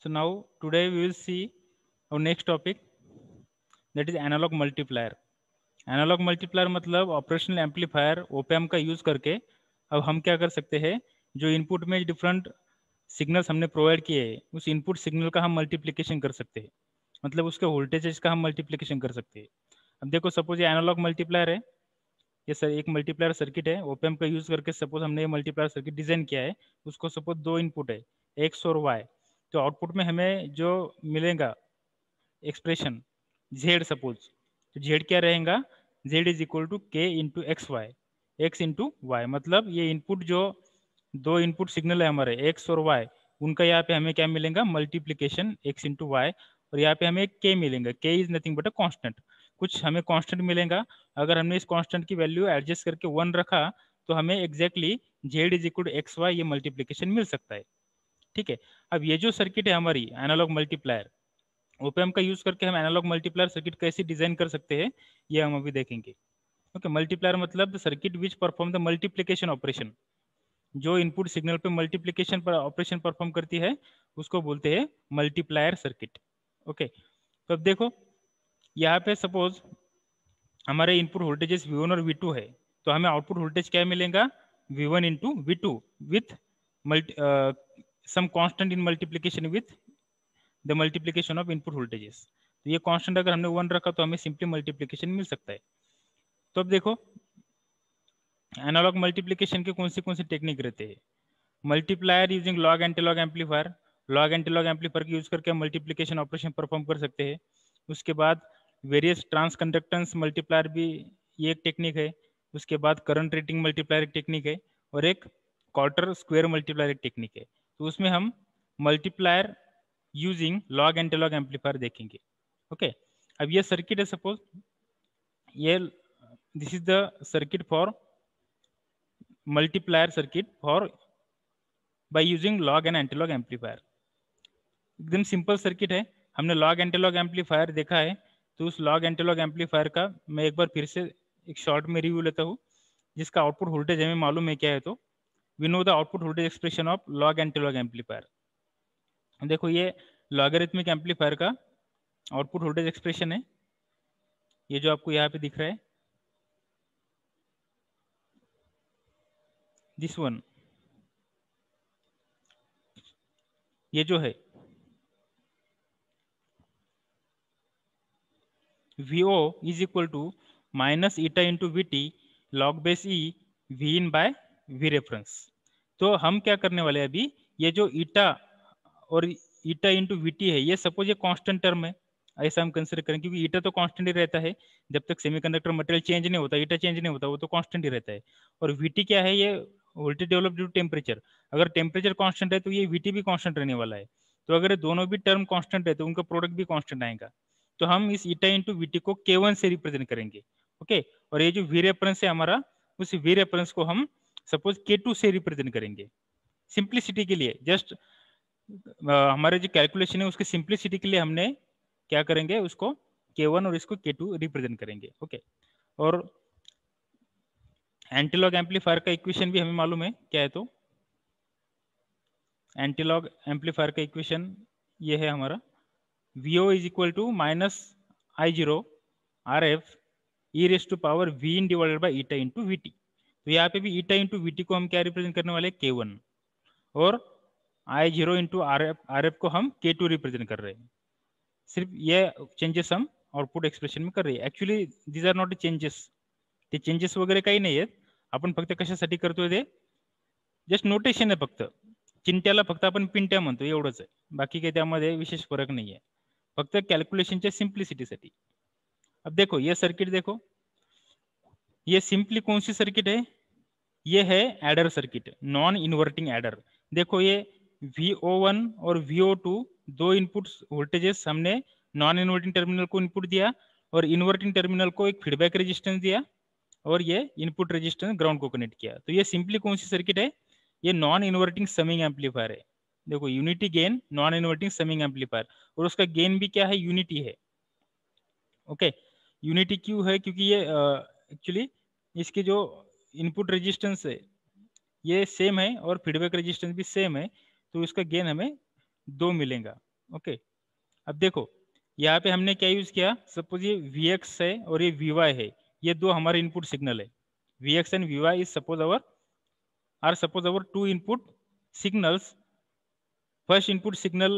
So now today we will see our next topic, that is analogue multiplier. Analogue multiplier मतलब operational amplifier op amp का use करके अब हम क्या कर सकते हैं, जो इनपुट में डिफरेंट सिग्नल्स हमने प्रोवाइड किए हैं उस इनपुट सिग्नल का हम मल्टीप्लिकेशन कर सकते हैं, मतलब उसके वोल्टेजेस का हम मल्टीप्लिकेशन कर सकते हैं. अब देखो सपोज ये एनालॉग मल्टीप्लायर है, ये सर एक मल्टीप्लायर सर्किट है ओपैम का यूज करके. सपोज हमने ये मल्टीप्लायर सर्किट डिजाइन किया है, उसको सपोज दो इनपुट है एक्स और वाई. तो आउटपुट में हमें जो मिलेगा एक्सप्रेशन जेड, सपोज तो जेड क्या रहेगा, Z is equal to K into X Y, X into Y. मतलब ये इनपुट जो दो इनपुट सिग्नल है हमारे एक्स और वाई, उनका यहाँ पे हमें क्या मिलेगा, मल्टीप्लीकेशन एक्स इंटू वाई. और यहाँ पे हमें के मिलेगा, के is nothing but a constant. कुछ हमें कांस्टेंट मिलेगा. अगर हमने इस कांस्टेंट की वैल्यू एडजस्ट करके 1 रखा तो हमें exactly Z is equal to X Y ये मल्टीप्लीकेशन मिल सकता है. ठीक है. अब ये जो सर्किट है हमारी एनालॉग मल्टीप्लायर, ओपैम का यूज करके हम एनालॉग मल्टीप्लायर सर्किट कैसे डिजाइन कर सकते हैं ये हम अभी देखेंगे. ओके, मल्टीप्लायर मतलब the circuit which perform the multiplication operation. जो इनपुट सिग्नल पे मल्टीप्लिकेशन पर ऑपरेशन परफॉर्म करती है उसको बोलते हैं मल्टीप्लायर सर्किट. ओके, तो अब देखो यहाँ पे सपोज हमारे इनपुट वोल्टेजेस V1 और V2 है, तो हमें आउटपुट वोल्टेज क्या मिलेगा, V1 into V2 with some constant in multiplication with the multiplication of input voltages. तो ये कांस्टेंट अगर हमने 1 रखा तो हमें सिंपली मल्टीप्लिकेशन मिल सकता है. तो अब देखो एनालॉग मल्टीप्लिकेशन के कौन सी टेक्निक रहते हैं. Multiplier using log antilog amplifier, log antilog amplifier का यूज करके हम मल्टीप्लिकेशन ऑपरेशन परफॉर्म कर सकते हैं. उसके बाद वेरियस ट्रांस कंडक्टेंस मल्टीप्लायर भी ये एक टेक्निक है. उसके बाद करंट रेटिंग मल्टीप्लायर एक टेक्निक है, और एक क्वार्टर स्क्वायर मल्टीप्लायर एक टेक्निक है. तो उसमें हम multiplier using log antilog amplifier देखेंगे. ओके, अब ये सर्किट है सपोज, ये this is the circuit for multiplier circuit for by using log and antilog amplifier. एकदम सिंपल सर्किट है. हमने लॉग एंटीलॉग एम्पलीफायर देखा है, तो उस लॉग एंटीलॉग एम्पलीफायर का मैं एक बार फिर से एक शॉर्ट में रिव्यू लेता हूँ, जिसका आउटपुट वोल्टेज हमें मालूम है क्या है. तो we know the output voltage expression of log antilog amplifier. देखो ये लॉगरिथमिक एम्पलीफायर का आउटपुट वोल्टेज एक्सप्रेशन है, ये जो आपको यहाँ पे दिख रहा है, दिस वन, ये जो है VO is equal to minus eta into V T log base e V in by V reference. तो हम क्या करने वाले हैं अभी, ये जो ईटा और ईटा इंटू वी टी है, ये सपोज ये कांस्टेंट टर्म है, ऐसा हम कंसिडर करें, क्योंकि ईटा तो कांस्टेंट ही रहता है जब तक सेमीकंडक्टर मटेरियल चेंज नहीं होता, ईटा चेंज नहीं होता, वो तो कांस्टेंट ही रहता है. और वीटी क्या है, ये voltage develop due to temperature. अगर टेम्परेचर कांस्टेंट है तो ये वीटी भी कांस्टेंट रहने वाला है. तो अगर ये दोनों भी टर्म कांस्टेंट है तो उनका प्रोडक्ट भी कांस्टेंट आएगा. तो हम इस ईटा इंटू वीटी को K1 से रिप्रेजेंट करेंगे. ओके, और ये जो वी रेफरेंस है हमारा, उस वी रेफरेंस को हम सपोज K2 से रिप्रेजेंट करेंगे. सिंप्लिसिटी के लिए, जस्ट हमारे जो कैलकुलेशन है उसकी सिंप्लिसिटी के लिए हमने क्या करेंगे, उसको K1 और इसको K2 रिप्रेजेंट करेंगे. ओके, और एंटीलॉग एम्पलीफायर का इक्वेशन भी हमें मालूम है क्या है. तो एंटीलॉग एम्पलीफायर का इक्वेशन ये है हमारा, VO is equal to minus I0 RF e raise to power V in divided by eta into V T. तो यहाँ पे भी ईटा इंटू वी टी को हम क्या रिप्रेजेंट करने वाले हैं, K1, और I0 इंटू RF को हम K2 रिप्रेजेंट कर रहे हैं. सिर्फ ये चेंजेस हम आउटपुट एक्सप्रेशन में कर रहे हैं. Actually these are not changes, ते चेंजेस वगैरे काही नाही आहेत. आपण फक्त कशासाठी करतोय, ते जस्ट नोटेशन आहे. फक्त चिंट्याला फक्त आपण पिंट्या म्हणतो, एवढंच आहे. बाकी काही त्यामध्ये विशेष फरक नाही आहे, फक्त कॅल्क्युलेशनच्या सिंप्लिसिटीसाठी. अब देखो ये सर्किट, देखो ये सिंपली कौन सी सर्किट है, ये है adder circuit, non inverting adder. देखो ये VO1 और VO2 दो इनपुट वोल्टेजेस हमने नॉन इन्वर्टिंग टर्मिनल को इनपुट दिया और इन्वर्टिंग टर्मिनल को एक फीडबैक रेजिस्टेंस दिया, और ये इनपुट रेजिस्टेंस ग्राउंड को कनेक्ट किया. तो ये सिंपली कौन सी सर्किट है, ये नॉन इन्वर्टिंग समिंग एम्पलीफायर है. देखो unity gain non inverting summing amplifier, और उसका गेन भी क्या है, यूनिटी है. ओके, यूनिटी क्यों है, क्योंकि ये एक्चुअली इसकी जो इनपुट रेजिस्टेंस है ये सेम है और फीडबैक रेजिस्टेंस भी सेम है, तो इसका गेन हमें 2 मिलेगा. ओके, अब देखो यहाँ पे हमने क्या यूज किया, सपोज ये Vx है और ये Vy है, ये दो हमारे इनपुट सिग्नल है। Vx and Vy is suppose our two input signals. First input signal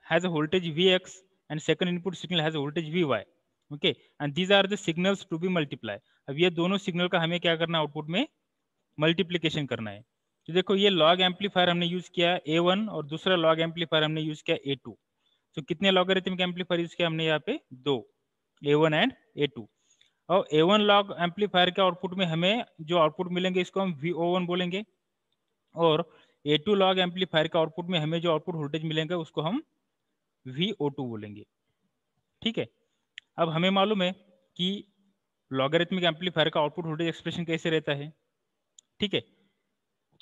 has a voltage Vx and second input signal has a voltage Vy. Okay, and these are the signals to be multiplied. अब ये दोनों signal का हमें क्या करना है, output में multiplication करना है। तो देखो ये लॉग एम्पलीफायर हमने यूज किया A1 और दूसरा लॉग एम्पलीफायर हमने यूज किया A2। तो कितने लॉगरिथमिक एम्पलीफायर यूज किया हमने यहाँ पे, दो, A1 एंड A2। और A1 लॉग एम्पलीफायर के आउटपुट में हमें जो आउटपुट मिलेंगे इसको हम VO1 बोलेंगे, और A2 लॉग एम्पलीफायर के आउटपुट में हमें जो आउटपुट वोल्टेज मिलेगा उसको हम VO2 बोलेंगे। ठीक है, अब हमें मालूम है कि लॉगरिथमिक एम्पलीफायर का आउटपुट वोल्टेज एक्सप्रेशन कैसे रहता है। ठीक है,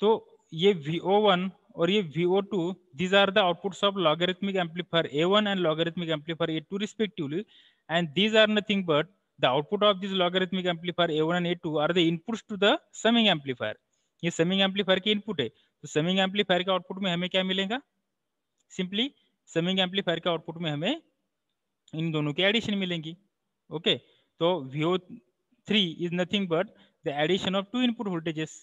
तो ये VO1 और ये VO2 these are the outputs of logarithmic amplifier A1 and logarithmic amplifier A2 respectively, and these are nothing but the output of this logarithmic amplifier A1 and A2 are the inputs to the summing amplifier। ये summing amplifier की input है, तो summing amplifier के output में हमें क्या मिलेगा, simply summing amplifier के आउटपुट में हमें इन दोनों की एडिशन मिलेंगी। ओके, तो VO3 is nothing but the addition of two input voltages,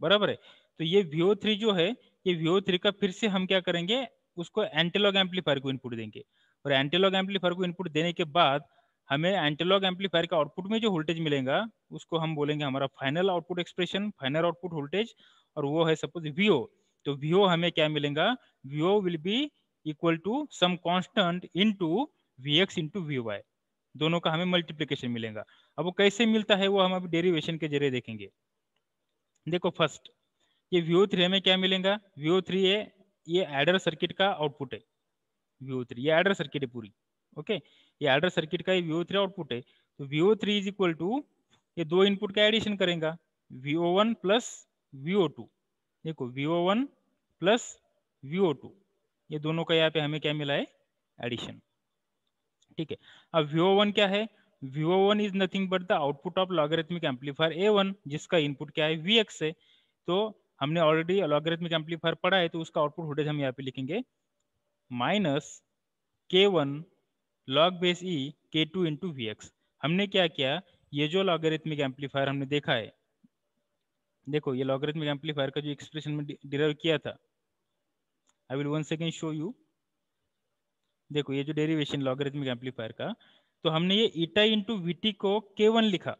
बराबर है। तो ये VO3 जो है, ये VO3 का फिर से हम क्या करेंगे, उसको एंटीलॉग एम्पलीफायर को इनपुट देंगे, और एंटीलॉग एम्पलीफायर को इनपुट देने के बाद हमें एंटीलॉग एम्पलीफायर का आउटपुट में जो वोल्टेज मिलेगा उसको हम बोलेंगे हमारा final output expression, final output voltage, और वो है सपोज VO। तो VO हमें क्या मिलेगा, VO will be equal to some constant into Vx into Vy, दोनों का हमें मल्टीप्लीकेशन मिलेगा। अब वो कैसे मिलता है वो हम अभी डेरिवेशन के जरिए देखेंगे। देखो फर्स्ट ये VO3 हमें क्या मिलेगा, VO3 है ये एडर सर्किट का आउटपुट है, VO3 ये एडर सर्किट है पूरी। ओके, ये एडर सर्किट का VO3 आउटपुट है। तो VO3 इज इक्वल टू ये दो इनपुट का एडिशन करेगा, VO1 प्लस VO2। देखो VO1 प्लस VO2, ये दोनों का यहाँ पे हमें क्या मिला है, एडिशन। ठीक है, अब VO1 क्या है, VO1 is nothing but the output of logarithmic amplifier A1 जिसका इनपुट क्या है Vx है। तो हमने ऑलरेडी लॉगरिथमिक एम्पलीफायर पढ़ा है, तो उसका आउटपुट वोल्टेज हम यहाँ पे लिखेंगे minus K1 log base E K2 into Vx। हमने क्या किया, ये जो लॉगरिथमिक एम्पलीफायर हमने देखा है, देखो ये लॉगरिथमिक एम्पलीफायर का जो एक्सप्रेशन में डिराइव किया था, I will one second show you. देखो ये जो डेरिवेशन लॉगरिथमिक एम्पलीफायर का, तो हमने ये ईटा इंटू वीटी को K1 लिखा,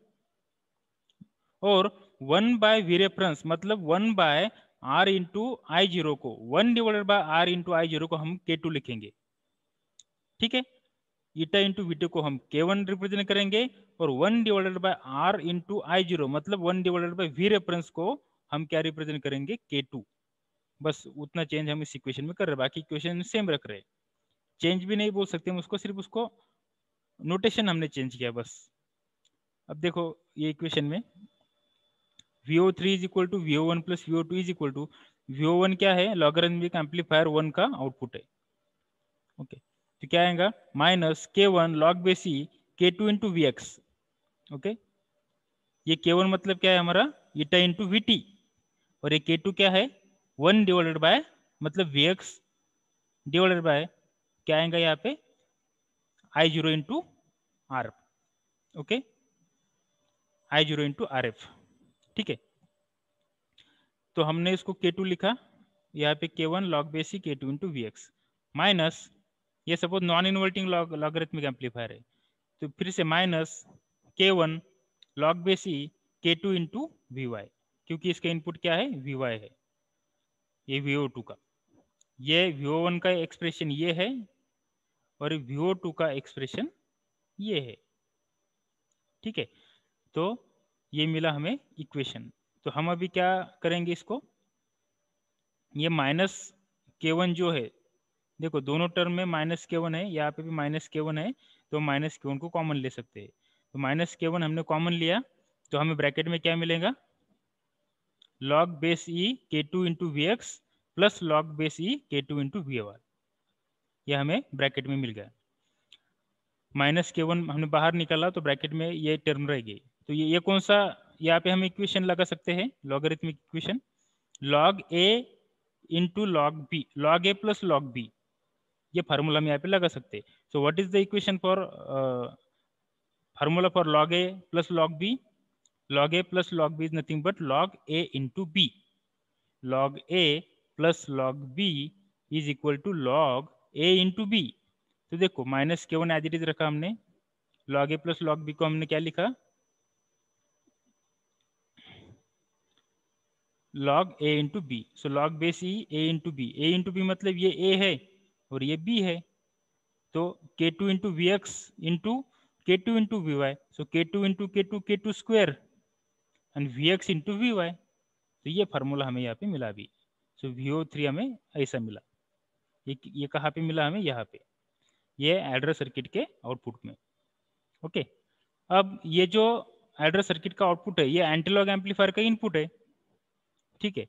और 1 बाय वी रेफरेंस मतलब 1 बाय R इंटू I0 को 1 divided bye R into I0 को हम K2 लिखेंगे। ठीक है, ईटा इंटू वीटी को हम K1 रिप्रेजेंट करेंगे, और 1 divided bye R into I0 मतलब 1 डिवाइडेड बाय वी रेफरेंस को हम क्या रिप्रेजेंट करेंगे, K2। बस उतना चेंज हम इस इक्वेशन में कर रहे हैं, बाकी इक्वेशन सेम रख रहे हैं, चेंज भी नहीं बोल सकते हम उसको, सिर्फ उसको नोटेशन हमने चेंज किया बस। अब देखो ये इक्वेशन में VO3 is equal to VO1 plus VO2 is equal to, VO1 क्या है, लॉगरिथमिक एम्पलीफायर 1 का आउटपुट है। ओके, तो क्या आएगा, minus K1 log base E K2 into Vx। Okay, ये K1 मतलब क्या है हमारा, ईटा इंटू VT, और ये K2 क्या है, 1 डिवाइडेड बाय मतलब Vx डिवाइडेड बाय क्या आएगा यहाँ पे, I0 into R। Okay, I0 into RF। ठीक है, तो हमने इसको K2 लिखा, यहाँ पे K1 log base E K2 into Vx, minus ये suppose non inverting logarithmic amplifier है, तो फिर से minus K1 log base E K2 into Vy, क्योंकि इसका इनपुट क्या है, Vy है, ये VO2 का, ये VO1 का एक्सप्रेशन ये है, और VO2 का एक्सप्रेशन ये है। ठीक है, तो ये मिला हमें इक्वेशन। तो हम अभी क्या करेंगे, इसको ये माइनस K1 जो है, देखो दोनों टर्म में माइनस K1 है, यहाँ पे भी माइनस K1 है, तो माइनस K1 को कॉमन ले सकते हैं। तो माइनस K1 हमने कॉमन लिया, तो हमें ब्रैकेट में क्या मिलेगा, log base E K2 into Vx plus log base E K2 into Vy, यह हमें ब्रैकेट में मिल गया। माइनस K1 हमने बाहर निकाला, तो ब्रैकेट में ये टर्म रह गई। तो ये कौन सा, यहाँ पे हम इक्वेशन लगा सकते हैं, logarithmic equation, log A into log B, log A plus log B, ये फार्मूला हम यहाँ पे लगा सकते हैं। So what is the equation for formula for log a plus log b? log a plus log b is nothing but log a into b. log a plus log b is equal to log a into b. तो देखो minus के one as it is रखा हमने, log a plus log b को हमने क्या लिखा, log a into b. So log base e a into b. a into b मतलब ये a है और ये b है, तो k2 into vx into k2 into vy. So k2 into k2 k2 square and vx into vy. तो ये formula हमें यहाँ पे मिला अभी. सो VO3 हमें ऐसा मिला. ये कहाँ पे मिला हमें, यहाँ पे, ये एडर सर्किट के आउटपुट में. ओके अब ये जो एडर सर्किट का आउटपुट है ये एंटीलॉग एम्पलीफायर का इनपुट है. ठीक है,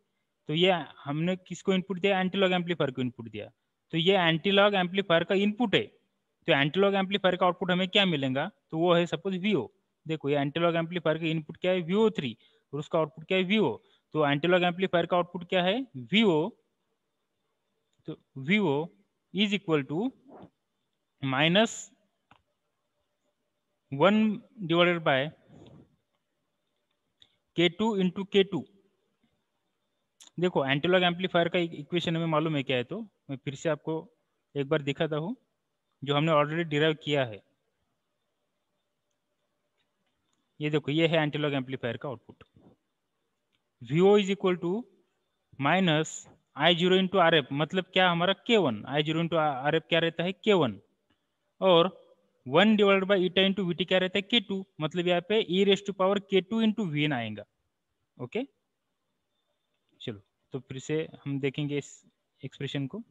तो ये हमने किसको इनपुट दिया, एंटीलॉग एम्पलीफायर को इनपुट दिया. तो ये एंटीलॉग एम्पलीफायर का इनपुट है, तो एंटीलॉग एम्पलीफायर का आउटपुट हमें क्या मिलेगा, तो वो है सपोज VO. देखो ये एंटीलॉग एम्पलीफायर का इनपुट क्या है, VO3, और उसका आउटपुट क्या है, VO. तो एंटीलॉग एम्पलीफायर का आउटपुट क्या है, VO. तो VO is equal to -1 divided by K2 into K2. देखो एंटीलॉग एम्पलीफायर का इक्वेशन हमें मालूम है क्या है, तो मैं फिर से आपको एक बार दिखाता हूँ जो हमने ऑलरेडी डिराइव किया है. ये देखो ये है एंटीलॉग एम्पलीफायर का output. VO is equal to -I0 into RF, मतलब क्या हमारा K1. I0 इंटू RF क्या रहता है, K1, और 1 divided by eta into VT क्या रहता है, K2, मतलब यहाँ पे e⁻² K2 इंटू VN आएगा. ओके चलो तो फिर से हम देखेंगे इस एक्सप्रेशन को.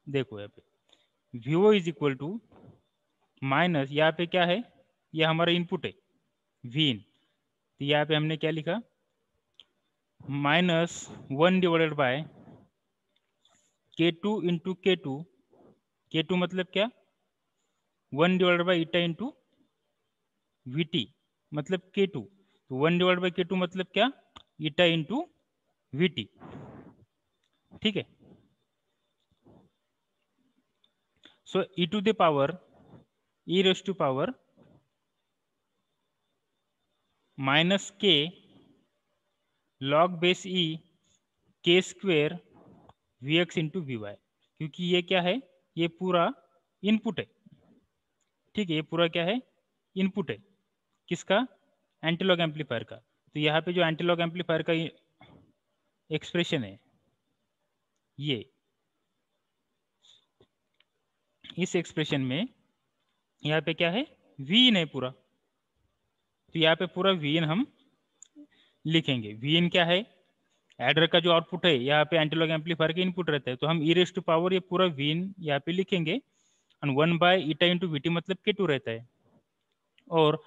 देखो यहाँ पे VO is equal to minus, यहाँ पे क्या है, ये हमारा इनपुट है VN, तो यहाँ पे हमने क्या लिखा, -1 divided by K2 into K2. K2 मतलब क्या, 1 divided by eta into VT मतलब K2. तो 1 डिवाइड बाई K2 मतलब क्या, ईटा इंटू VT. ठीक है, so e to the power -k log base e k square Vx into Vy, क्योंकि ये क्या है, ये पूरा इनपुट है. ठीक है, ये पूरा क्या है, इनपुट है, किसका, एंटीलॉग एम्पलीफायर का. तो यहाँ पे जो एंटीलॉग एम्पलीफायर का एक्सप्रेशन है, ये इस एक्सप्रेशन में यहाँ पे क्या है, Vin है पूरा. तो यहाँ पे पूरा Vin हम लिखेंगे. Vin क्या है, एडर का जो आउटपुट है, यहाँ पे एंटीलॉग एम्पलीफायर का इनपुट रहता है, तो हम e⁻² ये पूरा Vin यहाँ पे लिखेंगे, and 1 bye eta into VT मतलब K2 रहता है, और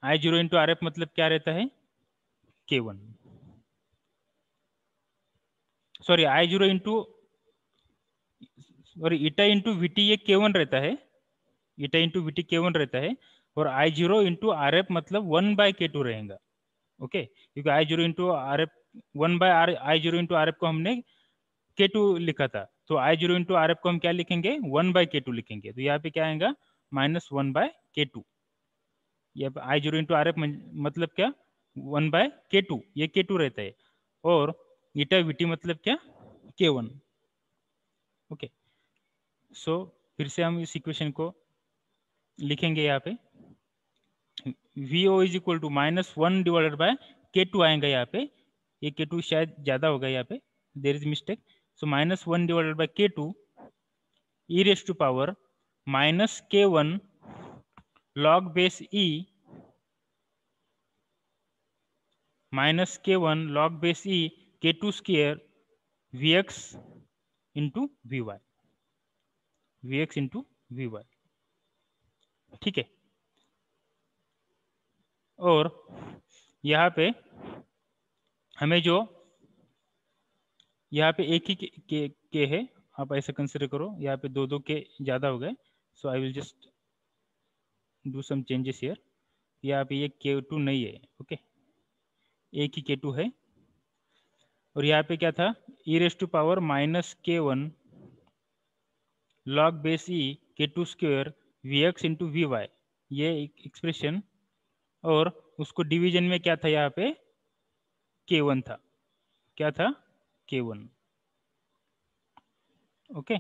I0 इंटू RF मतलब क्या रहता है, K1. Sorry I0 into sorry eta into VT ये K1 रहता है, ईटा इंटू VT K1 रहता है, और I0 इंटू RF मतलब 1 बाय K2 रहेगा. ओके क्योंकि I0 into RF 1 by I0 into RF को हमने K2 लिखा था, तो I0 इंटू RF को हम क्या लिखेंगे, 1 बाय K2 लिखेंगे. तो यहाँ पे क्या आएगा, -1 बाय K2. ये I0 इंटू RF मतलब क्या, 1 बाय K2, ये K2 रहता है, और ईटा VT मतलब क्या, K1. ओके सो फिर से हम इस इक्वेशन को लिखेंगे. यहाँ पे VO is equal to -1 divided by K2 आएगा. यहाँ पे ये K2 शायद ज़्यादा होगा, यहाँ पे there is mistake. So -1 divided by K2 e⁻² -K1 log base E -K1 log base E K2 square Vx into Vy, Vx into Vy. ठीक है, और यहाँ पे हमें जो यहाँ पे एक ही के है, आप ऐसे कंसिडर करो, यहाँ पे दो के ज़्यादा हो गए. So I will just do some changes here. यहाँ पे ये K2 नहीं है, ओके एक ही K2 है, और यहाँ पे क्या था, e⁻² -K1 log base e k2 square vx into V Y, ये एक्सप्रेशन, और उसको डिवीजन में क्या था यहाँ पे k1 था, क्या था k1, ओके,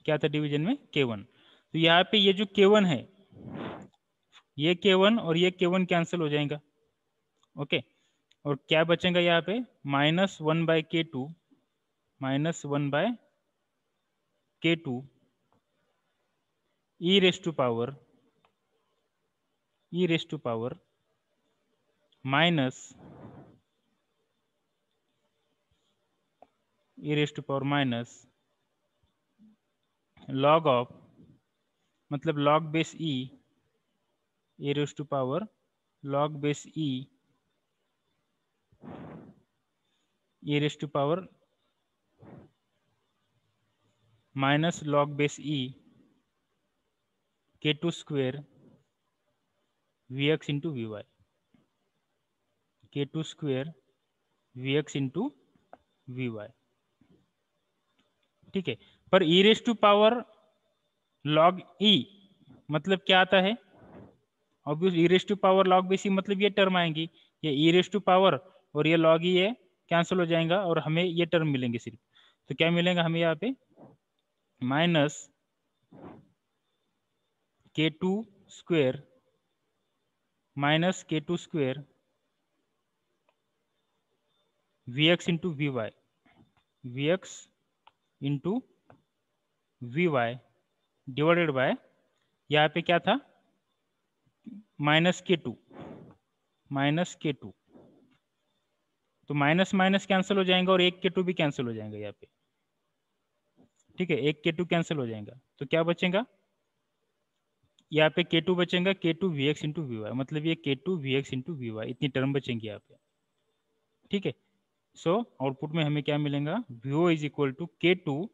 क्या था डिवीजन में k1। तो यहाँ पे ये जो k1 है, ये k1 और ये k1 कैंसिल हो जाएगा, ओके, और क्या बचेगा यहाँ पे -1/k2, -1/k2 e raise to power minus log of, मतलब log base e raise to power log base e raise to power minus log base e k2 square vx into V Y, k2 square vx into V Y, ठीक है। पर e raise to power log e मतलब क्या आता है, obvious e raise to power log base e मतलब ये term आएंगी, ये e रेस टू पावर और ये लॉग e ये कैंसिल हो जाएगा और हमें ये टर्म मिलेंगे सिर्फ। तो क्या मिलेगा हमें यहाँ पे minus k2 square vx into V Y, divided by यहाँ पे क्या था -k2, तो माइनस माइनस कैंसिल हो जाएगा और एक k2 भी कैंसिल हो जाएगा यहाँ पे, ठीक है, एक k2 कैंसिल हो जाएगा, तो क्या बचेगा यहाँ पे k2 बचेगा, k2 vx into V Y, मतलब ये k2 vx into V Y, इतनी टर्म बचेंगी यहाँ पे, ठीक है। सो आउटपुट में हमें क्या मिलेगा, vo is equal to k2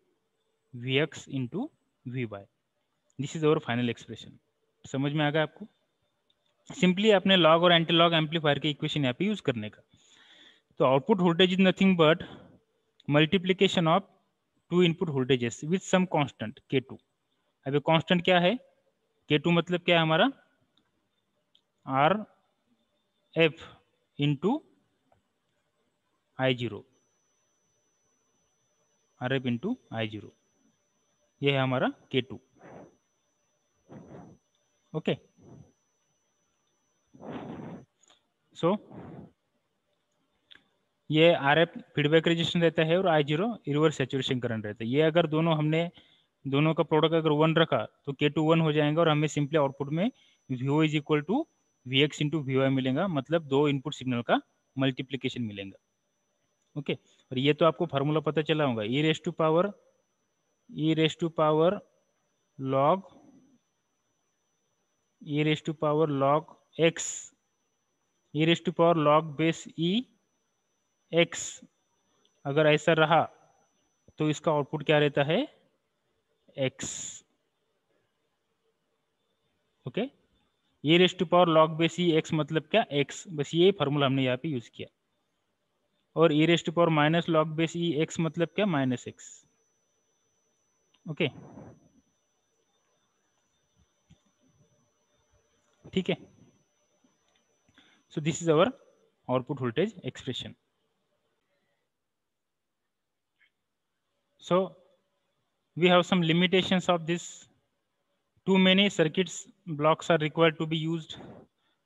vx into V Y, this is our final expression. समझ में आ गया आपको, सिंपली अपने लॉग और एंटी लॉग एम्पलीफायर के इक्वेशन यहाँ पे यूज करने का। तो output voltage is nothing but multiplication of two input voltages with some constant k2। अभी कांस्टेंट क्या है, k2 मतलब क्या है हमारा R F into I0, R F into I0, ये है हमारा k2, ओके। सो ये आर एफ फीडबैक रेजिस्टेंस रहता है और I0 रिवर्स सैचुरेशन करंट रहता है। ये अगर दोनों हमने दोनों का प्रोडक्ट अगर 1 रखा तो k2 1 हो जाएगा और हमें सिंपली आउटपुट में vo is equal to vx into V Y मिलेगा, मतलब दो इनपुट सिग्नल का मल्टीप्लीकेशन मिलेगा, ओके। और ये तो आपको फार्मूला पता चला होगा, e raise to power log x, e raise to power log base e x, अगर ऐसा रहा तो इसका आउटपुट क्या रहता है x, okay. e raise to power log base e x मतलब क्या x, बस ये फार्मूला हमने यहाँ पे यूज किया। और e raise to power minus log base e x मतलब क्या -x, ओके, ठीक है। So this is our output voltage expression. So we have some limitations of this, too many circuits blocks are required to be used,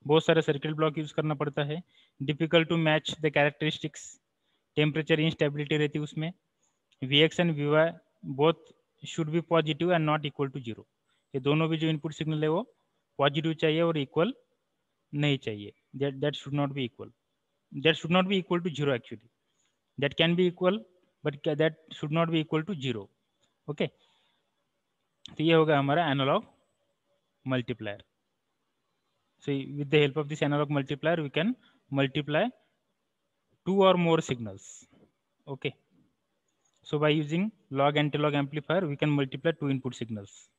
बहुत सारे circuit block use करना पड़ता है, difficult to match the characteristics, temperature instability रहती है उसमें, Vx and Vy both should be positive and not equal to zero, ये दोनों भी जो इनपुट सिग्नल है वो पॉजिटिव चाहिए और इक्वल नहीं चाहिए, that should not be equal, that should not be equal to zero actually, that can be equal but that should not be equal to zero, okay. तो ये होगा हमारा analog multiplier. So with the help of this analog multiplier we can multiply two or more signals, okay. So by using log anti-log amplifier we can multiply two input signals.